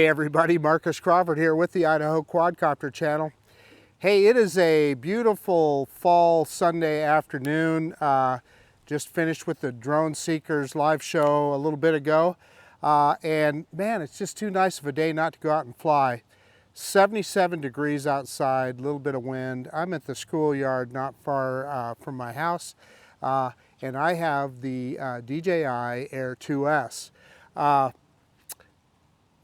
Hey everybody, Marcus Crawford here with the Idaho Quadcopter channel. Hey, it is a beautiful fall Sunday afternoon. Just finished with the Drone Seekers live show a little bit ago. And man, it's just too nice of a day not to go out and fly. 77 degrees outside, a little bit of wind. I'm at the schoolyard not far from my house. And I have the DJI Air 2S.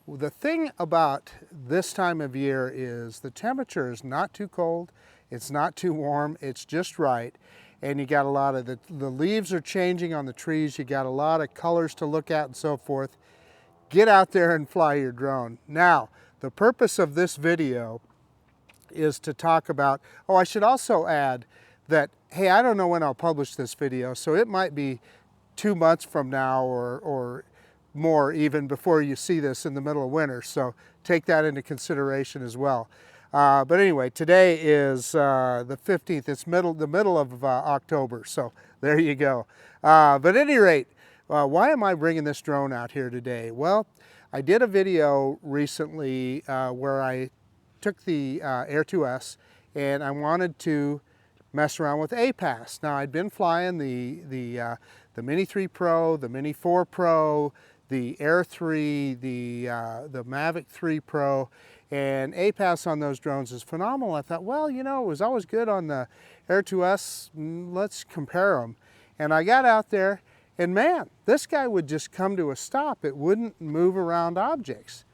The thing about this time of year is the temperature is not too cold, it's not too warm, it's just right. And you got a lot of the leaves are changing on the trees, you got a lot of colors to look at and so forth. Get out there and fly your drone. Now, the purpose of this video is to talk about, oh, I should also add that, hey, I don't know when I'll publish this video, so it might be 2 months from now or more even before you see this in the middle of winter, so take that into consideration as well. But anyway, today is the 15th. It's the middle of October, so there you go. But at any rate, why am I bringing this drone out here today? Well, I did a video recently where I took the Air 2S and I wanted to mess around with APAS. Now, I'd been flying the Mini 3 Pro, the Mini 4 Pro, the Air 3, the Mavic 3 Pro, and APAS on those drones is phenomenal. I thought, well, you know, it was always good on the Air 2S, let's compare them. And I got out there, and man, this guy would just come to a stop. It wouldn't move around objects.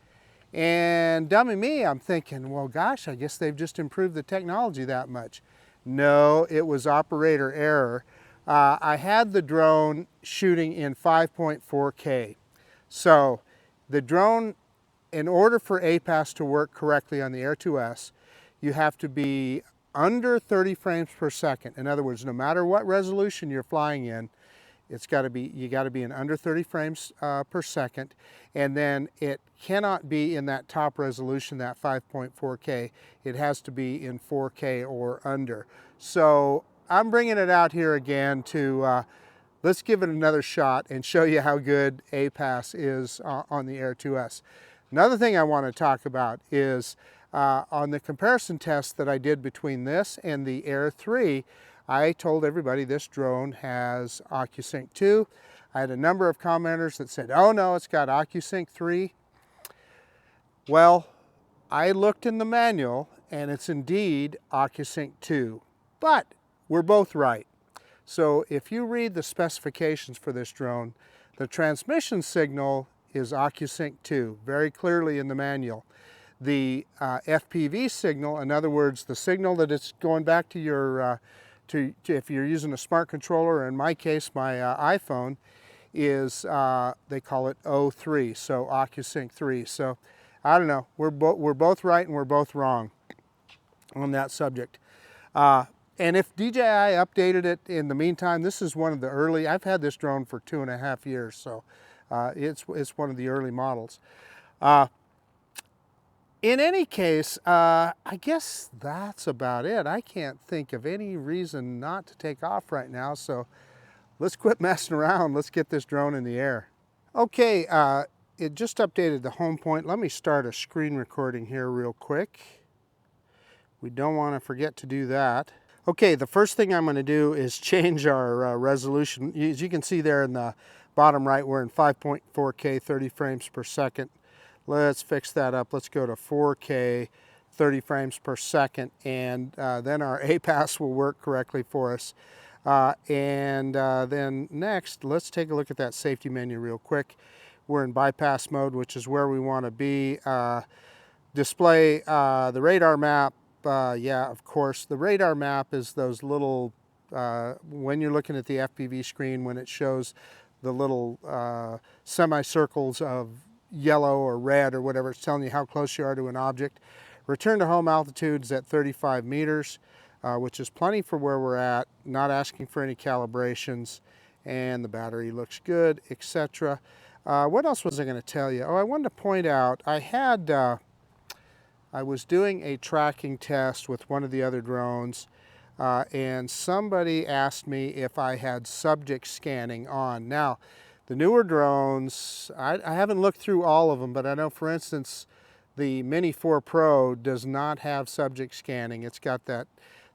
And dummy me, I'm thinking, well, gosh, I guess they've just improved the technology that much. No, it was operator error. I had the drone shooting in 5.4K. So the drone, in order for APAS to work correctly on the Air 2S, you have to be under 30 frames per second. In other words, no matter what resolution you're flying in, you got to be in under 30 frames per second, and then it cannot be in that top resolution, that 5.4K. It has to be in 4K or under. So I'm bringing it out here again to let's give it another shot and show you how good APAS is on the Air 2S. Another thing I want to talk about is on the comparison test that I did between this and the Air 3, I told everybody this drone has OcuSync 2. I had a number of commenters that said, oh no, it's got OcuSync 3. Well, I looked in the manual and it's indeed OcuSync 2, but we're both right. So if you read the specifications for this drone, the transmission signal is OcuSync 2, very clearly in the manual. The FPV signal, in other words, the signal that it's going back to your, if you're using a smart controller, or in my case, my iPhone, is, they call it O3, so OcuSync 3. So I don't know, we're both right and we're both wrong on that subject. And if DJI updated it in the meantime, this is one of the early, I've had this drone for 2.5 years, so it's one of the early models. In any case, I guess that's about it. I can't think of any reason not to take off right now, so let's quit messing around. Let's get this drone in the air. Okay, it just updated the home point. Let me start a screen recording here real quick. We don't want to forget to do that. Okay, the first thing I'm going to do is change our resolution. As you can see there in the bottom right, we're in 5.4K, 30 frames per second. Let's fix that up. Let's go to 4K, 30 frames per second, and then our APAS will work correctly for us. Then next, let's take a look at that safety menu real quick. We're in bypass mode, which is where we want to be. Display the radar map. Yeah, of course, the radar map is those little, when you're looking at the FPV screen, when it shows the little semicircles of yellow or red or whatever, it's telling you how close you are to an object. Return to home altitude is at 35 meters, which is plenty for where we're at, not asking for any calibrations, and the battery looks good, etc. What else was I going to tell you? Oh, I wanted to point out, I was doing a tracking test with one of the other drones, and somebody asked me if I had subject scanning on. Now, the newer drones, I haven't looked through all of them, but I know, for instance, The Mini 4 Pro does not have subject scanning. It's got that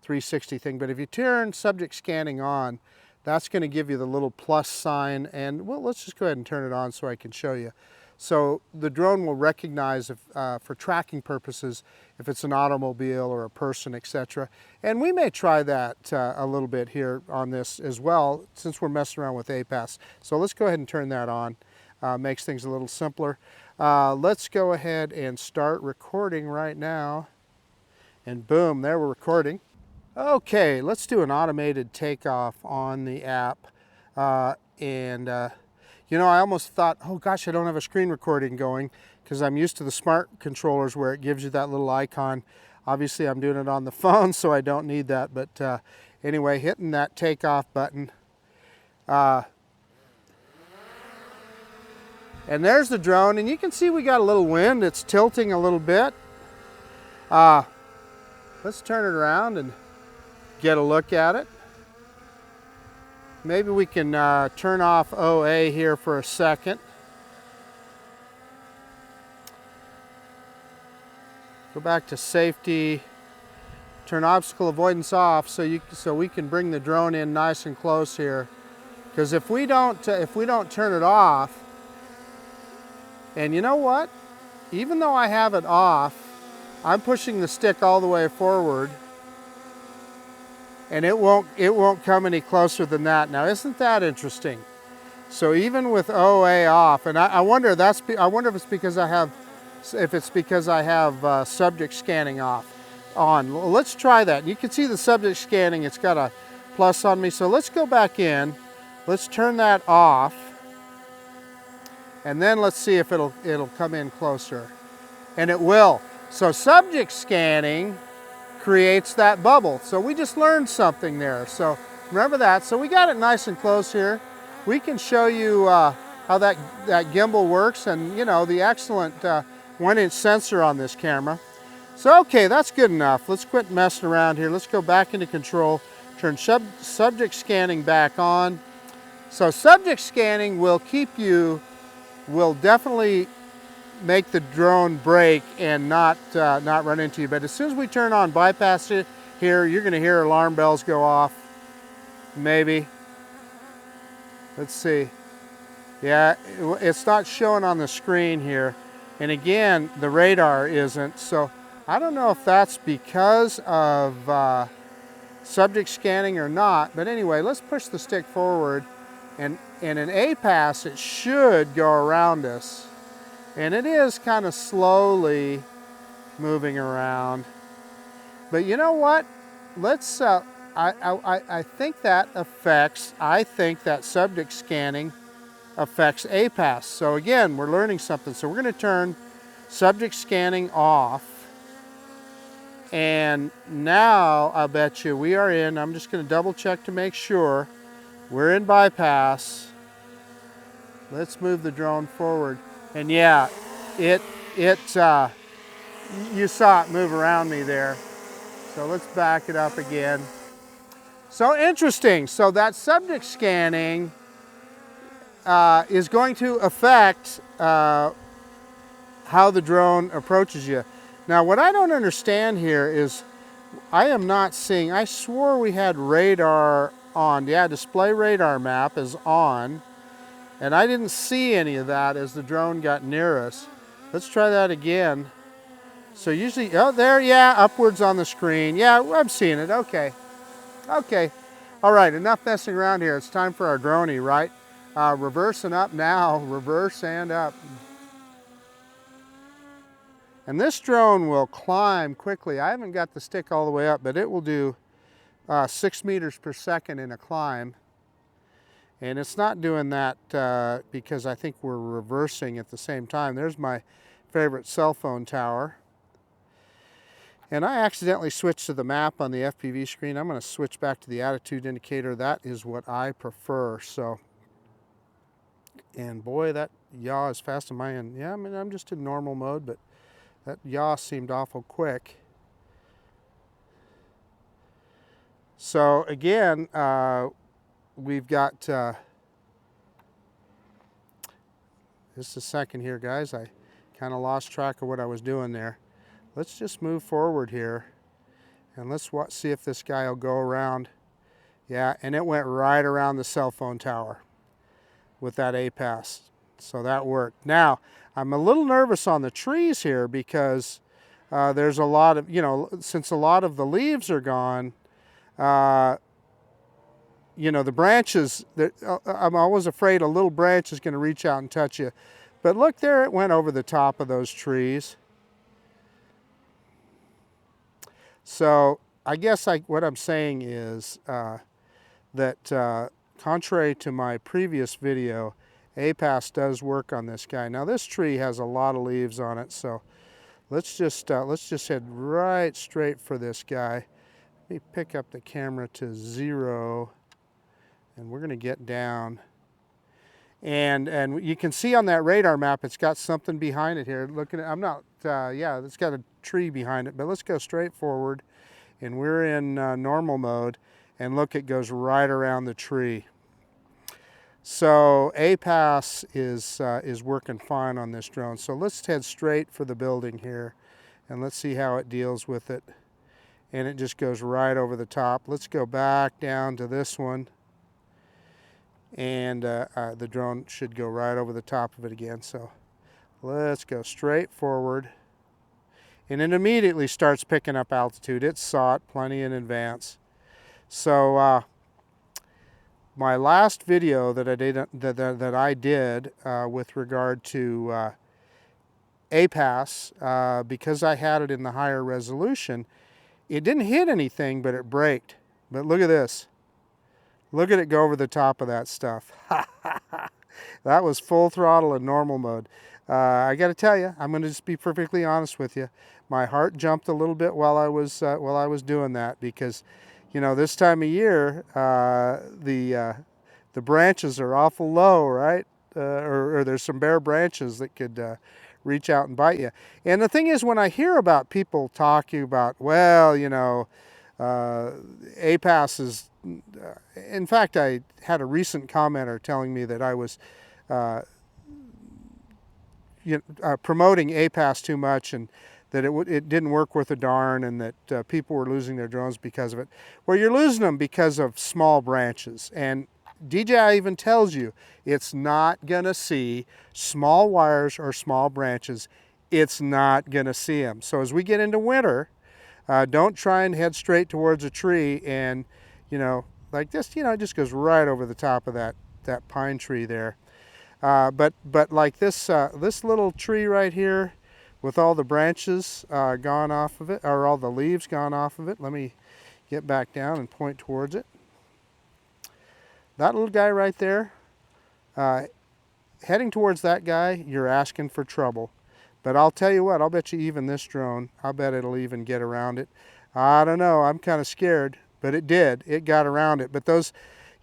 360 thing, but if you turn subject scanning on, that's going to give you the little plus sign, and well, let's just go ahead and turn it on so I can show you. So the drone will recognize if, for tracking purposes, if it's an automobile or a person, etc. And we may try that a little bit here on this as well, since we're messing around with APAS. So let's go ahead and turn that on. Makes things a little simpler. Let's go ahead and start recording right now. And boom, there we're recording. Okay, let's do an automated takeoff on the app. You know, I almost thought, oh gosh, I don't have a screen recording going, because I'm used to the smart controllers where it gives you that little icon. Obviously, I'm doing it on the phone, so I don't need that. But anyway, hitting that takeoff button. And there's the drone, and you can see we got a little wind. It's tilting a little bit. Let's turn it around and get a look at it. Maybe we can turn off OA here for a second. Go back to safety. Turn obstacle avoidance off so we can bring the drone in nice and close here. Because if we don't turn it off, and you know what? Even though I have it off, I'm pushing the stick all the way forward. And it won't come any closer than that. Now, isn't that interesting? So even with OA off, and I wonder if it's because I have subject scanning on. Let's try that. You can see the subject scanning. It's got a plus on me. So let's go back in. Let's turn that off, and then let's see if it'll come in closer, and it will. So subject scanning creates that bubble. So we just learned something there. So remember that. So we got it nice and close here. We can show you how that gimbal works, and you know, the excellent 1-inch sensor on this camera. So okay, that's good enough. Let's quit messing around here. Let's go back into control. Turn subject scanning back on. So subject scanning will definitely make the drone brake and not run into you. But as soon as we turn on bypass it here, you're going to hear alarm bells go off. Maybe. Let's see. Yeah, it's not showing on the screen here. And again, the radar isn't. So I don't know if that's because of subject scanning or not. But anyway, let's push the stick forward. And in APAS, it should go around us. And it is kind of slowly moving around. But you know what? Let's, I think that subject scanning affects APAS. So again, we're learning something. So we're going to turn subject scanning off. And now I'll bet you we are in, I'm just going to double check to make sure. We're in bypass. Let's move the drone forward. And yeah, you saw it move around me there. So let's back it up again. So interesting. So that subject scanning is going to affect how the drone approaches you. Now, what I don't understand here is I am not seeing, I swore we had radar on. Yeah, display radar map is on. And I didn't see any of that as the drone got near us. Let's try that again. So usually, oh, there, yeah, upwards on the screen. Yeah, I'm seeing it, okay. Okay, all right, enough messing around here. It's time for our droney, right? Reverse and up now, reverse and up. And this drone will climb quickly. I haven't got the stick all the way up, but it will do 6 meters per second in a climb. And it's not doing that because I think we're reversing at the same time. There's my favorite cell phone tower. And I accidentally switched to the map on the FPV screen. I'm going to switch back to the attitude indicator. That is what I prefer. So, and boy, that yaw is fast on my end. Yeah, I mean, I'm just in normal mode, but that yaw seemed awful quick. So again, we've got, just a second here, guys. I Kind of lost track of what I was doing there. Let's just move forward here and let's see if this guy will go around. Yeah, and it went right around the cell phone tower with that APAS. So that worked. Now, I'm a little nervous on the trees here because there's a lot of, since a lot of the leaves are gone, the branches, I'm always afraid a little branch is going to reach out and touch you. But look, there it went over the top of those trees. So I guess what I'm saying is that contrary to my previous video, APAS does work on this guy. Now this tree has a lot of leaves on it, so let's just head right straight for this guy. Let me pick up the camera to 0, and we're going to get down. And you can see on that radar map, it's got something behind it here. Looking at, yeah, it's got a tree behind it. But let's go straight forward, and we're in normal mode. And look, it goes right around the tree. So APAS is working fine on this drone. So let's head straight for the building here, and let's see how it deals with it. And it just goes right over the top. Let's go back down to this one, and the drone should go right over the top of it again. So let's go straight forward, and it immediately starts picking up altitude. It saw it plenty in advance. So my last video that I did with regard to APAS, because I had it in the higher resolution, it didn't hit anything, but it braked. But look at this. Look at it go over the top of that stuff. That was full throttle in normal mode. I got to tell you, I'm going to just be perfectly honest with you. My heart jumped a little bit while I was doing that, because this time of year, the branches are awful low, right? Or there's some bare branches that could reach out and bite you. And the thing is, when I hear about people talking about, well, APAS is, in fact, I had a recent commenter telling me that I was promoting APAS too much, and that it didn't work worth a darn, and that people were losing their drones because of it. Well, you're losing them because of small branches. And DJI even tells you it's not going to see small wires or small branches. It's not going to see them. So as we get into winter, don't try and head straight towards a tree and, like this, it just goes right over the top of that pine tree there. But like this little tree right here, with all the branches gone off of it, or all the leaves gone off of it. Let me get back down and point towards it. That little guy right there, heading towards that guy, you're asking for trouble. But I'll tell you what, I'll bet you even this drone, I'll bet it'll even get around it. I don't know, I'm kind of scared, but it did. It got around it. But those,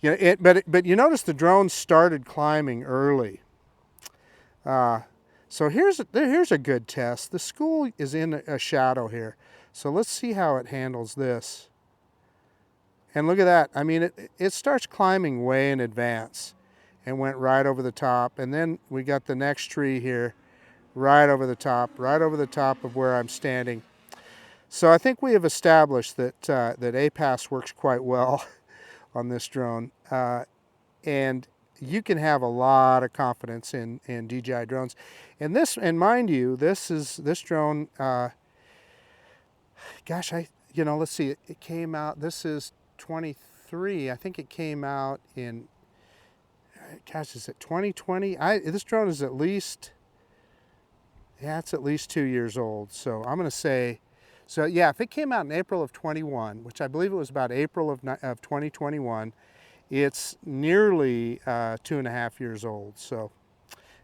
but you notice the drone started climbing early. So here's a good test. The school is in a shadow here. So let's see how it handles this. And look at that. I mean, it starts climbing way in advance and went right over the top. And then we got the next tree here, right over the top of where I'm standing. So I think we have established that APAS works quite well on this drone. And you can have a lot of confidence in DJI drones. And mind you, this drone, gosh, let's see, it came out, this is 23. I think it came out in, gosh, is it 2020? This drone is at least, it's at least 2 years old. So I'm going to say, so yeah, if it came out in April of 21, which I believe it was about April of 2021, it's nearly 2.5 years old. So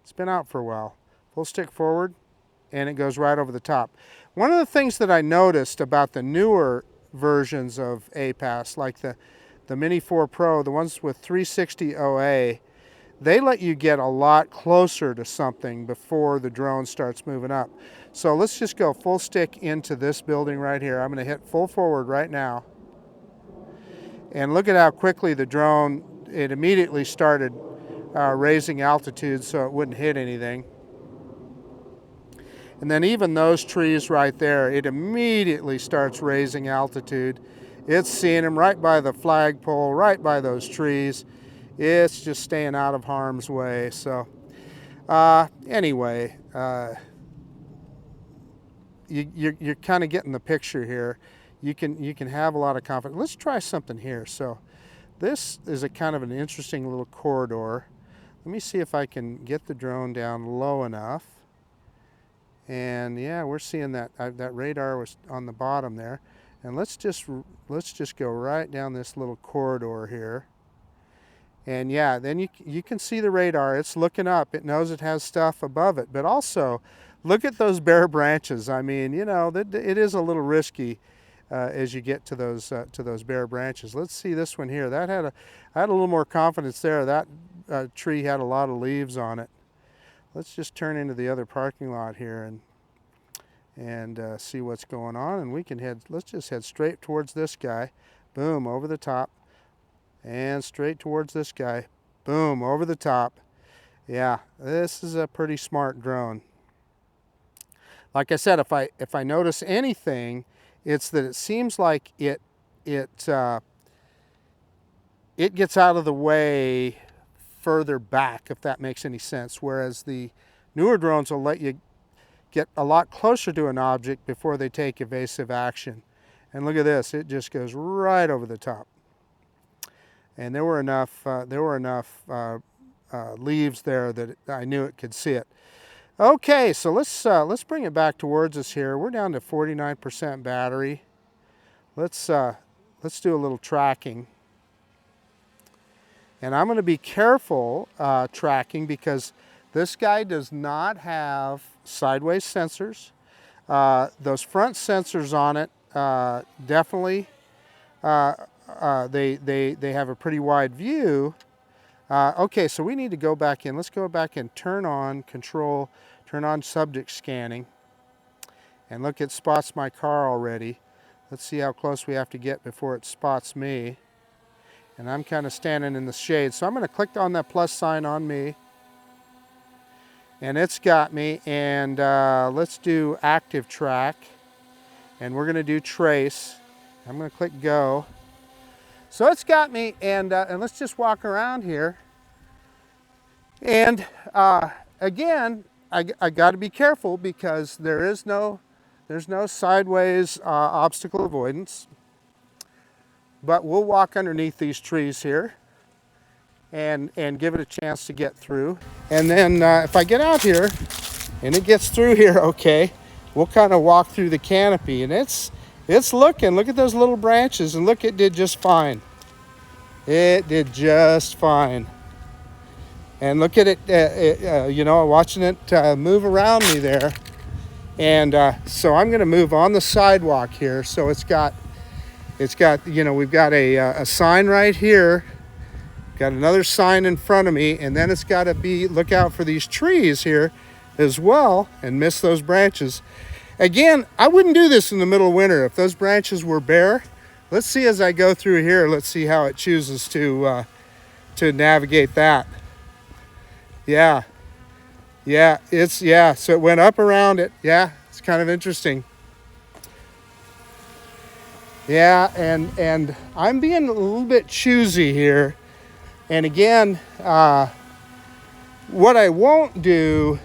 it's been out for a while. Full stick forward, and it goes right over the top. One of the things that I noticed about the newer versions of APAS, like the Mini 4 Pro, the ones with 360 OA, they let you get a lot closer to something before the drone starts moving up. So let's just go full stick into this building right here. I'm going to hit full forward right now. And look at how quickly the drone, it immediately started raising altitude so it wouldn't hit anything. And then even those trees right there, it immediately starts raising altitude. It's seeing them right by the flagpole, right by those trees. It's just staying out of harm's way. So anyway, you're kind of getting the picture here. You can have a lot of confidence. Let's try something here. So this is a kind of an interesting little corridor. Let me see if I can get the drone down low enough. And yeah, we're seeing that that radar was on the bottom there. And let's just go right down this little corridor here. And yeah, then you can see the radar. It's looking up. It knows it has stuff above it. But also, look at those bare branches. I mean, you know, it is a little risky as you get to those bare branches. Let's see this one here. I had a little more confidence there. That tree had a lot of leaves on it. Let's just turn into the other parking lot here and see what's going on. And we can let's just head straight towards this guy. Boom, over the top. And straight towards this guy. Boom, over the top. Yeah, this is a pretty smart drone. Like I said, if I notice anything, it's that it seems like it gets out of the way further back, if that makes any sense. Whereas the newer drones will let you get a lot closer to an object before they take evasive action. And look at this, it just goes right over the top. And there were enough leaves there that I knew it could see it. Okay, so let's bring it back towards us here. We're down to 49% battery. Let's do a little tracking. And I'm going to be careful tracking because this guy does not have sideways sensors. Those front sensors on it definitely they have a pretty wide view. Okay, so we need to go back in. Let's go back and turn on subject scanning. And look, it spots my car already. Let's see how close we have to get before it spots me. And I'm kind of standing in the shade. So I'm going to click on that plus sign on me. And it's got me. And let's do ActiveTrack. And we're going to do trace. I'm going to click go. So it's got me, and let's just walk around here. And again, I got to be careful because there's no sideways obstacle avoidance. But we'll walk underneath these trees here and give it a chance to get through. And then if I get out here and it gets through here, okay, we'll kind of walk through the canopy, and it's looking. Look at those little branches, and look, it did just fine. It did just fine. And look at it, you know, watching it move around me there. And so I'm going to move on the sidewalk here. So it's got, you know, we've got a sign right here. Got another sign in front of me, and then it's got to look out for these trees here as well and miss those branches. Again, I wouldn't do this in the middle of winter if those branches were bare. Let's see as I go through here, let's see how it chooses to navigate that. Yeah, so it went up around it. Yeah, it's kind of interesting. Yeah, and I'm being a little bit choosy here. And again, what I won't do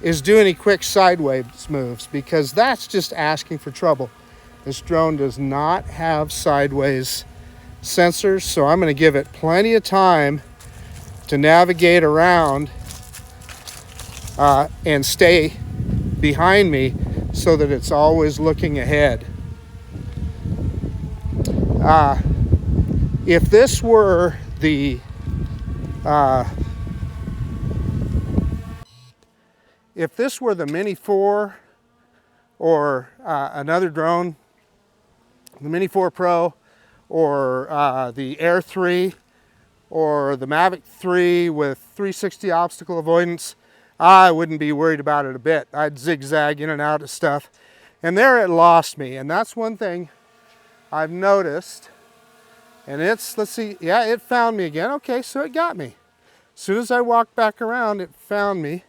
is do any quick sideways moves because that's just asking for trouble. This drone does not have sideways sensors, so I'm going to give it plenty of time to navigate around and stay behind me so that it's always looking ahead. If this were the Mini 4 or another drone, the Mini 4 Pro or the Air 3 or the Mavic 3 with 360 obstacle avoidance, I wouldn't be worried about it a bit. I'd zigzag in and out of stuff. And there it lost me. And that's one thing I've noticed. And let's see, yeah, it found me again. Okay, so it got me. As soon as I walked back around, it found me.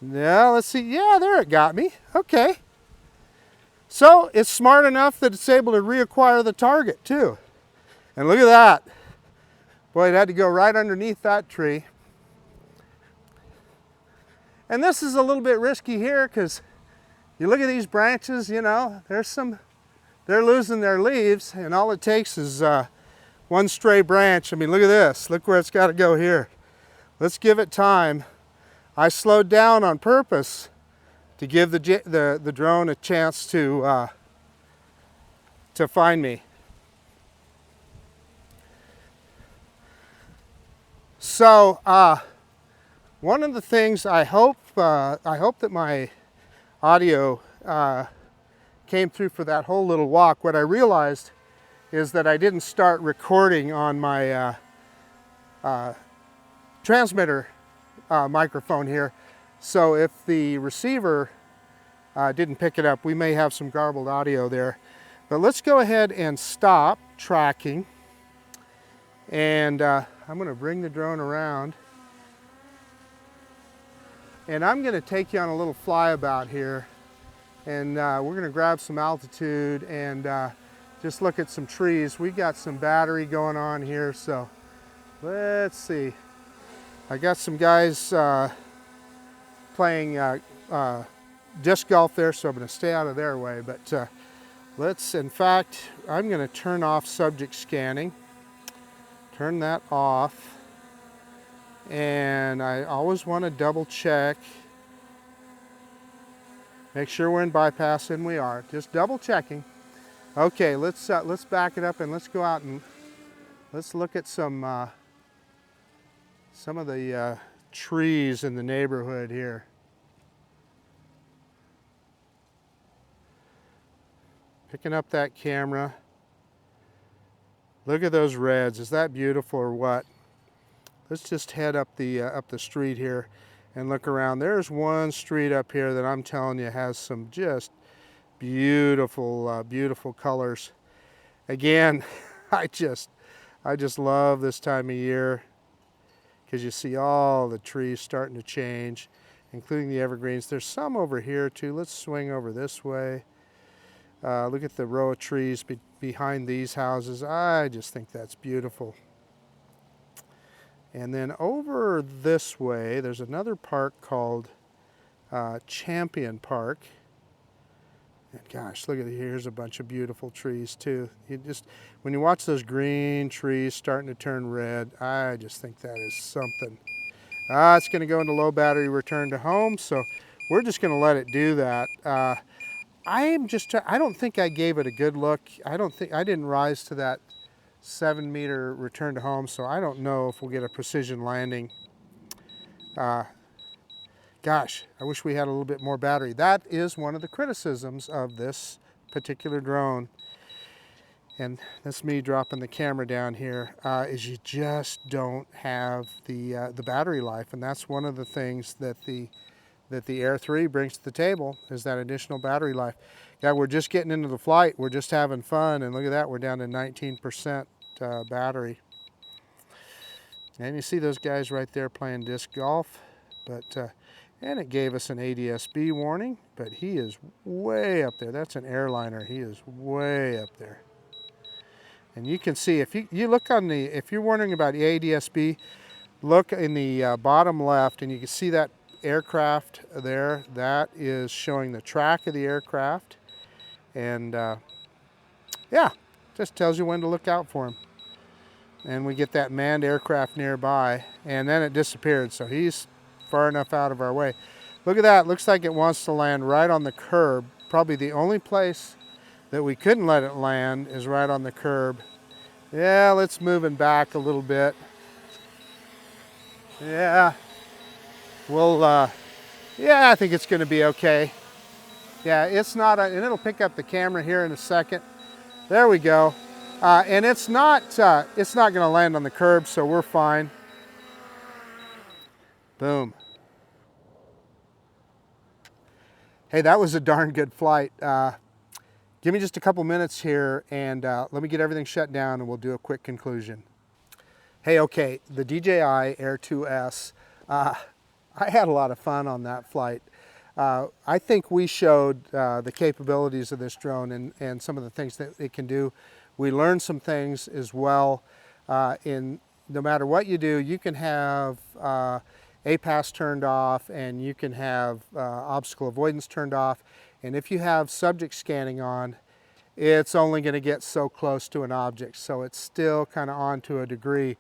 Now let's see. Yeah, there it got me. Okay. So it's smart enough that it's able to reacquire the target too. And look at that. Boy, it had to go right underneath that tree. And this is a little bit risky here because you look at these branches, you know, they're losing their leaves, and all it takes is one stray branch. I mean, look at this. Look where it's got to go here. Let's give it time. I slowed down on purpose to give the drone a chance to find me. So one of the things I hope that my audio came through for that whole little walk. What I realized is that I didn't start recording on my transmitter microphone here. So if the receiver didn't pick it up, we may have some garbled audio there. But let's go ahead and stop tracking. And I'm going to bring the drone around. And I'm going to take you on a little flyabout here. And we're going to grab some altitude and just look at some trees. We got some battery going on here, so let's see. I got some guys playing disc golf there, so I'm going to stay out of their way. But in fact, I'm going to turn off subject scanning. Turn that off. And I always want to double check. Make sure we're in bypass, and we are. Just double checking. Okay, let's back it up and let's go out and let's look at some of the trees in the neighborhood here. Picking up that camera. Look at those reds. Is that beautiful or what? Let's just head up the street here and look around. There's one street up here that I'm telling you has some just beautiful, beautiful colors. Again, I just love this time of year because you see all the trees starting to change, including the evergreens. There's some over here too. Let's swing over this way. Look at the row of trees behind these houses. I just think that's beautiful. And then over this way, there's another park called Champion Park. And gosh, look at it. Here's a bunch of beautiful trees too. When you watch those green trees starting to turn red, I just think that is something. It's going to go into low battery return to home, so we're just going to let it do that. I don't think I gave it a good look. I didn't rise to that 7-meter return to home, so I don't know if we'll get a precision landing. Gosh, I wish we had a little bit more battery. That is one of the criticisms of this particular drone. And that's me dropping the camera down here, is you just don't have the battery life. And that's one of the things that the Air 3 brings to the table, is that additional battery life. Yeah, we're just getting into the flight. We're just having fun. And look at that, we're down to 19% battery. And you see those guys right there playing disc golf. But and it gave us an ADS-B warning, but he is way up there. That's an airliner. He is way up there. And you can see, if you look on the, if you're wondering about the ADS-B, look in the bottom left, and you can see that aircraft there. That is showing the track of the aircraft. And yeah, just tells you when to look out for him. And we get that manned aircraft nearby, and then it disappeared, so he's far enough out of our way. Look at that. Looks like it wants to land right on the curb. Probably the only place that we couldn't let it land is right on the curb. Yeah, let's move it back a little bit. Yeah, yeah, I think it's going to be okay. Yeah, it's not, and it'll pick up the camera here in a second. There we go. And it's not going to land on the curb, so we're fine. Boom. Hey, that was a darn good flight. Give me just a couple minutes here, and let me get everything shut down, and we'll do a quick conclusion. Hey, okay, the DJI Air 2S. I had a lot of fun on that flight. I think we showed the capabilities of this drone and some of the things that it can do. We learned some things as well. No matter what you do, you can have APAS turned off, and you can have obstacle avoidance turned off. And if you have subject scanning on, it's only going to get so close to an object. So it's still kind of on to a degree.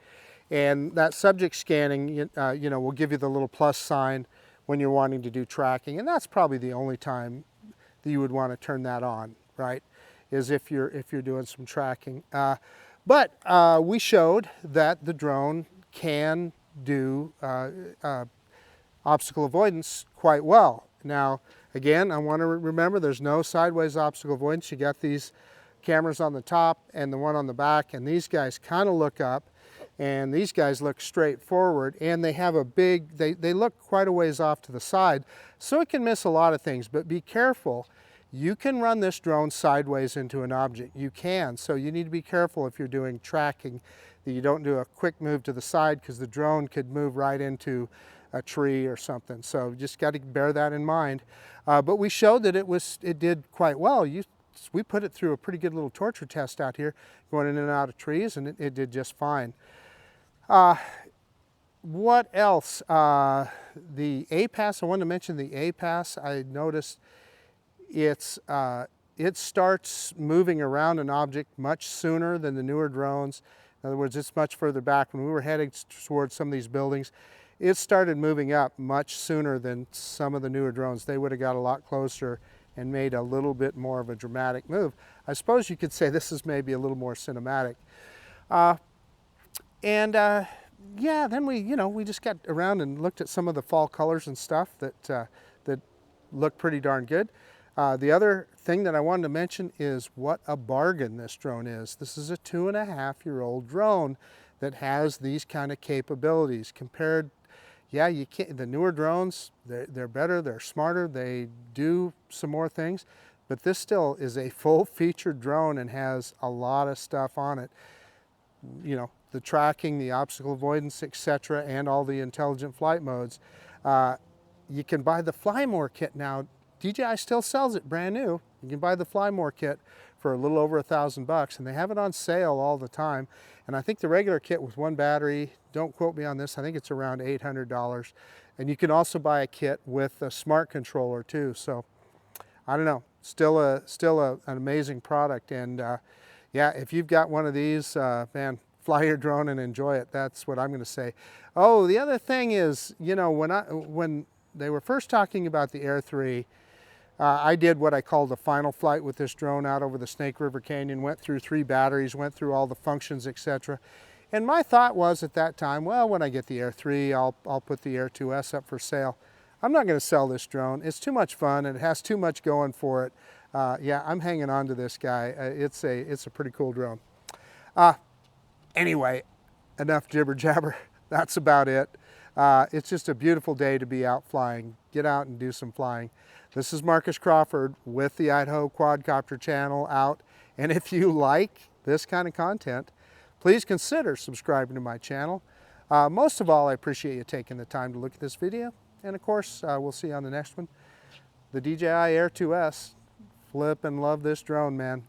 And that subject scanning, you know, will give you the little plus sign when you're wanting to do tracking. And that's probably the only time that you would want to turn that on, right? Is if you're doing some tracking. But we showed that the drone can do obstacle avoidance quite well. Now, again, I want to remember there's no sideways obstacle avoidance. You got these cameras on the top and the one on the back, and these guys kind of look up, and these guys look straight forward, and they have a big, they look quite a ways off to the side, so it can miss a lot of things. But be careful. You can run this drone sideways into an object. You can, so you need to be careful if you're doing tracking that you don't do a quick move to the side, because the drone could move right into a tree or something. So just got to bear that in mind. But we showed that it did quite well. We put it through a pretty good little torture test out here, going in and out of trees, and it did just fine. What else? The APAS, I wanted to mention the APAS. I noticed it starts moving around an object much sooner than the newer drones. In other words, it's much further back. When we were heading towards some of these buildings, it started moving up much sooner than some of the newer drones. They would have got a lot closer and made a little bit more of a dramatic move. I suppose you could say this is maybe a little more cinematic. Yeah, then we just got around and looked at some of the fall colors and stuff that look pretty darn good. The other thing that I wanted to mention is what a bargain this drone is. This is a 2.5-year-old drone that has these kind of capabilities. Compared, yeah, you can't, the newer drones, they're better, they're smarter, they do some more things, but this still is a full-featured drone and has a lot of stuff on it. You know, the tracking, the obstacle avoidance, etc., and all the intelligent flight modes. You can buy the Fly More kit now. DJI still sells it brand new. You can buy the Fly More kit for a little over $1,000, and they have it on sale all the time. And I think the regular kit with one battery, don't quote me on this, I think it's around $800. And you can also buy a kit with a smart controller too. So I don't know, still an amazing product. And yeah, if you've got one of these, man, fly your drone and enjoy it. That's what I'm going to say. Oh, the other thing is, you know, when they were first talking about the Air 3, I did what I called a final flight with this drone out over the Snake River Canyon, went through 3 batteries, went through all the functions, etc. And my thought was at that time, well, when I get the Air 3, I'll put the Air 2S up for sale. I'm not going to sell this drone. It's too much fun and it has too much going for it. Yeah, I'm hanging on to this guy. It's a pretty cool drone. Anyway, enough jibber jabber. That's about it. It's just a beautiful day to be out flying. Get out and do some flying. This is Marcus Crawford with the Idaho Quadcopter channel out. And if you like this kind of content, please consider subscribing to my channel. Most of all, I appreciate you taking the time to look at this video. And of course, we'll see you on the next one. The DJI Air 2S. Flip and love this drone, man.